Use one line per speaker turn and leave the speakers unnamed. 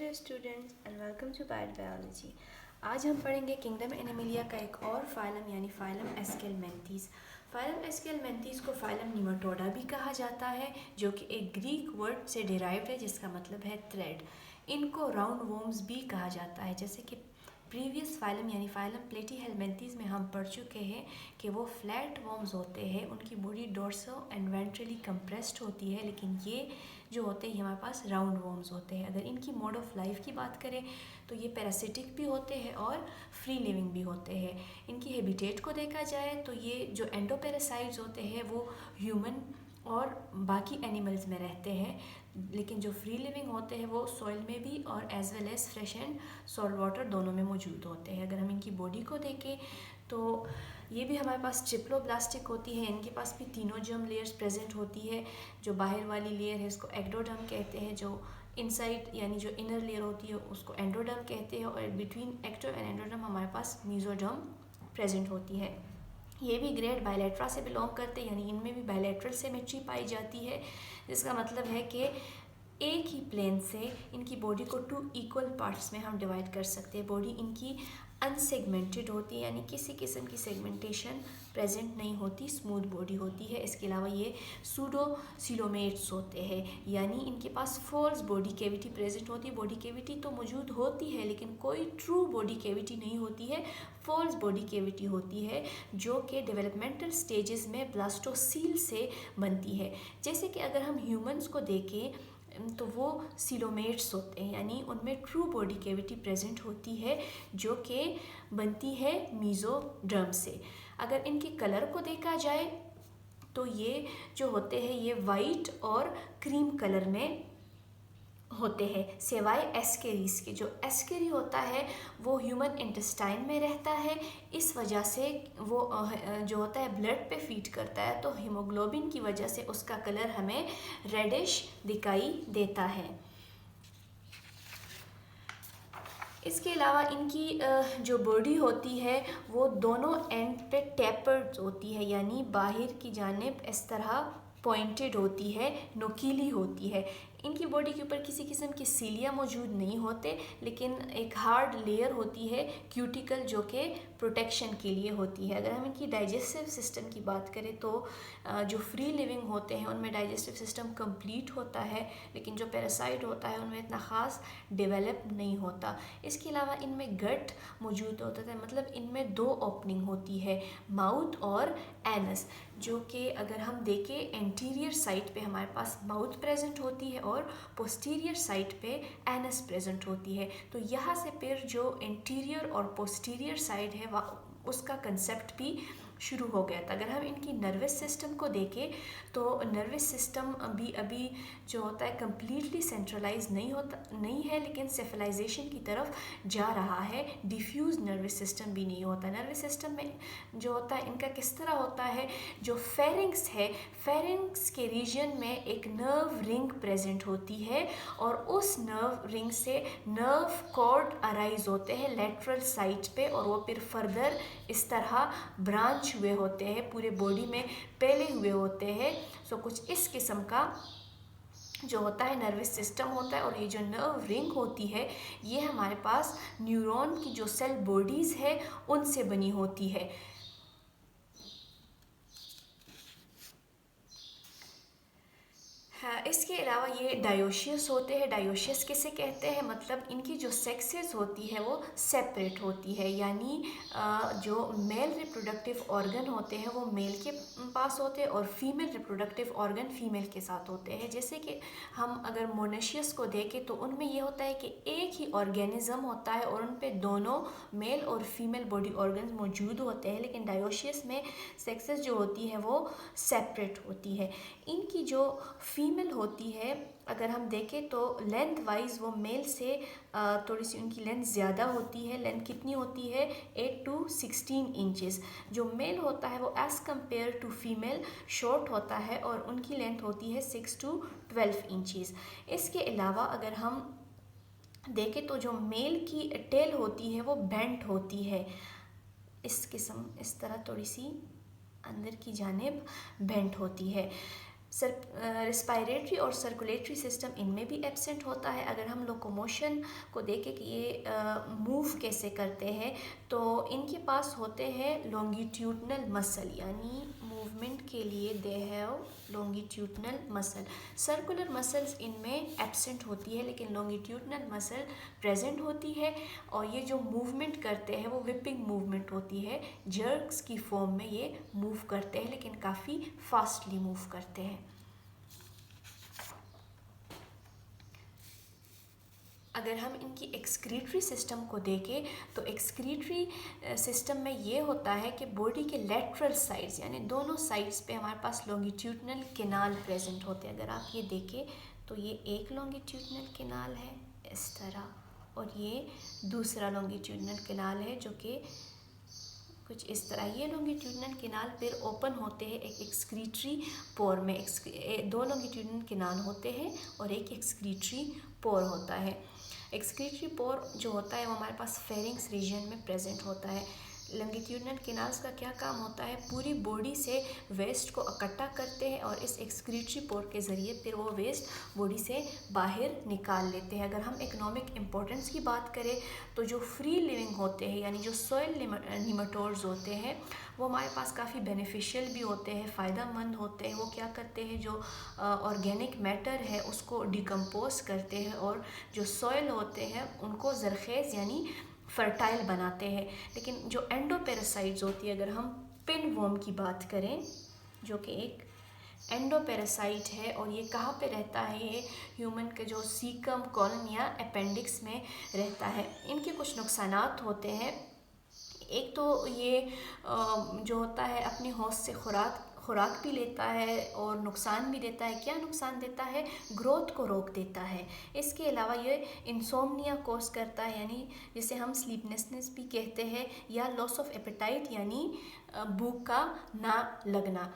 dear students and welcome to Biology। आज हम पढ़ेंगे किंगडम एनिमलिया का एक और फाइलम यानी फाइलम एस्केलमेंथीज। फाइलम एस्केलमेंथीज को फाइलम निमाटोडा भी कहा जाता है, जो कि एक ग्रीक वर्ड से डिराइव्ड है जिसका मतलब है थ्रेड। इनको राउंड वॉर्म्स भी कहा जाता है। जैसे कि प्रीवियस फाइलम यानी फाइलम प्लेटीहेलमिन्थीज में हम पढ़ चुके हैं कि वो फ्लैट वॉर्म्स होते हैं, उनकी body dorso and ventrally compressed होती है, लेकिन ये जो होते हैं हमारे पास राउंड वॉर्म्स होते हैं। अगर इनकी मोड ऑफ लाइफ की बात करें तो ये पैरासिटिक भी होते हैं और फ्री लिविंग भी होते हैं। इनकी हैबिटेट को देखा जाए तो ये जो एंडोपेरासाइट्स होते हैं वो ह्यूमन और बाकी एनिमल्स में रहते हैं, लेकिन जो फ्री लिविंग होते हैं वो सॉइल में भी और as well as fresh and salt water दोनों में मौजूद होते हैं। अगर हम इनकी बॉडी को देखें तो ये भी हमारे पास ट्रिप्लोब्लास्टिक होती है। इनके पास भी तीनों जर्म लेयर्स प्रेजेंट होती है। जो बाहर वाली लेयर है उसको एक्टोडर्म कहते हैं, जो इनसाइड यानी जो इनर लेयर होती है उसको एंडोडर्म कहते हैं, और बिटवीन एक्टो एंड एंडोडर्म हमारे पास मेसोडर्म प्रेजेंट होती है। ये भी ग्रेड बायलैट्रा से बिलोंग करते हैं, यानी इनमें भी बायलैट्रल सिमेट्री पाई जाती है, जिसका मतलब है कि एक ही प्लेन से इनकी बॉडी को 2 इक्वल पार्ट्स में हम डिवाइड कर सकते हैं। बॉडी इनकी अनसेगमेंटेड होती है, यानी किसी किस्म की सेगमेंटेशन प्रेजेंट नहीं होती, स्मूथ बॉडी होती है। इसके अलावा ये सूडो सिलोमेट्स होते हैं, यानी इनके पास फॉल्स बॉडी कैविटी प्रेजेंट होती है। बॉडी कैविटी तो मौजूद होती है लेकिन कोई ट्रू बॉडी कैविटी नहीं होती है, फॉल्स बॉडी कैविटी होती है, जो कि डेवलपमेंटल स्टेजेस में ब्लास्टोसील से बनती है। जैसे कि अगर हम ह्यूमंस को देखें तो वो सिलोमेट्स होते हैं, यानी उनमें ट्रू बॉडी कैविटी प्रेजेंट होती है, जो कि बनती है मेसोडर्म से। अगर इनके कलर को देखा जाए तो ये जो होते हैं ये वाइट और क्रीम कलर में होते हैं, सिवाय एस्केरीज के। जो एस्केरी होता है वो ह्यूमन इंटेस्टाइन में रहता है, इस वजह से वो जो होता है ब्लड पे फीड करता है, तो हीमोग्लोबिन की वजह से उसका कलर हमें रेडिश दिखाई देता है। इसके अलावा इनकी जो बॉडी होती है वो दोनों एंड पे टेपर्ड होती है, यानी बाहर की जानिब इस तरह पॉइंटेड होती है, नुकीली होती है। इनकी बॉडी के ऊपर किसी किस्म की सीलिया मौजूद नहीं होते, लेकिन एक हार्ड लेयर होती है क्यूटिकल, जो कि प्रोटेक्शन के लिए होती है। अगर हम इनकी डाइजेस्टिव सिस्टम की बात करें तो जो फ्री लिविंग होते हैं उनमें डाइजेस्टिव सिस्टम कंप्लीट होता है, लेकिन जो पैरासाइट होता है उनमें इतना ख़ास डेवलप नहीं होता। इसके अलावा इनमें गट मौजूद होता है, मतलब इनमें 2 ओपनिंग होती है, माउथ और एनस, जो कि अगर हम देखें एंटीरियर साइड पे हमारे पास माउथ प्रेजेंट होती है और पोस्टीरियर साइड पे एनस प्रेजेंट होती है। तो यहाँ से फिर जो इंटीरियर और पोस्टीरियर साइड है उसका कंसेप्ट भी शुरू हो गया था। अगर हम इनकी नर्वस सिस्टम को देखें तो नर्वस सिस्टम अभी जो होता है कम्प्लीटली सेंट्रलाइज नहीं है, लेकिन सेफलाइजेशन की तरफ जा रहा है। डिफ्यूज नर्वस सिस्टम भी नहीं होता। नर्वस सिस्टम में जो होता है इनका किस तरह होता है, जो फेरिंग्स है, फेरिंग्स के रीजन में एक नर्व रिंग प्रेजेंट होती है, और उस नर्व रिंग से नर्व कॉर्ड अराइज होते हैं लेटरल साइड पे, और वो फिर फर्दर इस तरह ब्रांच हुए होते हैं, पूरे बॉडी में फैले हुए होते हैं। सो कुछ इस किस्म का जो होता है नर्वस सिस्टम होता है। और ये जो नर्व रिंग होती है ये हमारे पास न्यूरॉन की जो सेल बॉडीज़ है उनसे बनी होती है। हाँ, इसके अलावा ये डायोशियस होते हैं। डायोशियस किसे कहते हैं, मतलब इनकी जो सेक्सेस होती है वो सेपरेट होती है, यानी जो मेल रिप्रोडक्टिव ऑर्गन होते हैं वो मेल के पास होते हैं और फीमेल रिप्रोडक्टिव ऑर्गन फीमेल के साथ होते हैं। जैसे कि हम अगर मोनेशियस को देखें तो उनमें ये होता है कि एक ही ऑर्गेनिज्म होता है और उन पे दोनों मेल और फीमेल बॉडी ऑर्गन्स मौजूद होते हैं, लेकिन डायोशियस में सेक्सेस जो होती है वो सेपरेट होती है। इनकी जो फीमेल होती है अगर हम देखें तो लेंथ वाइज वो मेल से थोड़ी सी उनकी लेंथ ज़्यादा होती है। लेंथ कितनी होती है, 8 to 16 इंचेस। जो मेल होता है वो as compared to female short होता है और उनकी लेंथ होती है 6 to 12 इंचेस। इसके अलावा अगर हम देखें तो जो मेल की टेल होती है वो बेंट होती है, इस तरह थोड़ी सी अंदर की जानिब बेंट होती है। रेस्पायरेटरी और सर्कुलेटरी सिस्टम इनमें भी एब्सेंट होता है। अगर हम लोकोमोशन को देखें कि ये मूव कैसे करते हैं, तो इनके पास होते हैं लॉन्गिट्यूडनल मसल, यानी मूवमेंट के लिए they have longitudinal muscle. Circular muscles इनमें एब्सेंट होती है, लेकिन लॉन्गिट्यूडनल मसल प्रेजेंट होती है। और ये जो मूवमेंट करते हैं वो विपिंग मूवमेंट होती है, जर्क्स की फॉर्म में ये मूव करते हैं, लेकिन काफ़ी फास्टली मूव करते हैं। अगर हम इनकी एक्सक्रीटरी सिस्टम को देखें, तो एक्सक्रीटरी सिस्टम में ये होता है कि बॉडी के लेटरल साइड्स, यानी दोनों साइड्स पे हमारे पास लॉन्गिट्यूडनल कैनाल प्रेजेंट होते हैं। अगर आप ये देखें तो ये एक लॉन्गिट्यूडनल कैनाल है इस तरह, और ये दूसरा लॉन्गिट्यूडनल कैनाल है जो कि कुछ इस तरह। ये लॉन्गिट्यूडनल कैनाल फिर ओपन होते हैं एक एक्सक्रीटरी पोर में। दो लॉन्गिट्यूडनल कैनाल होते हैं और एक एक्सक्रीटरी पोर होता है। एक्सक्रीटरी पोर जो होता है वो हमारे पास फेरिंग्स रीजन में प्रेजेंट होता है। लॉन्गिट्यूडनल कैनाल्स का क्या काम होता है, पूरी बॉडी से वेस्ट को इकट्ठा करते हैं और इस एक्सक्रीटरी पोर के ज़रिए फिर वो वेस्ट बॉडी से बाहर निकाल लेते हैं। अगर हम इकोनॉमिक इम्पोर्टेंस की बात करें, तो जो फ्री लिविंग होते हैं, यानी जो सॉइल निमेटोड्स होते हैं, वो हमारे पास काफ़ी बेनिफिशियल भी होते हैं, फ़ायदेमंद होते हैं। वो क्या करते हैं, जो ऑर्गेनिक मैटर है उसको डिकम्पोज करते हैं और जो सॉइल होते हैं उनको ज़रखेज़ यानी फर्टाइल बनाते हैं। लेकिन जो एंडोपेरासाइट्स होती है, अगर हम पिन वर्म की बात करें, जो कि एक एंडोपेरासाइट है, और ये कहाँ पे रहता है, ये ह्यूमन के जो सीकम कॉलन या अपेंडिक्स में रहता है। इनके कुछ नुकसानात होते हैं। एक तो ये जो होता है अपनी होस्ट से खुराक भी लेता है और नुकसान भी देता है। क्या नुकसान देता है, ग्रोथ को रोक देता है। इसके अलावा ये इंसोम्निया कॉज करता है, यानी जिसे हम स्लीपनेसनेस भी कहते हैं, या लॉस ऑफ एपेटाइट यानी भूख का ना लगना।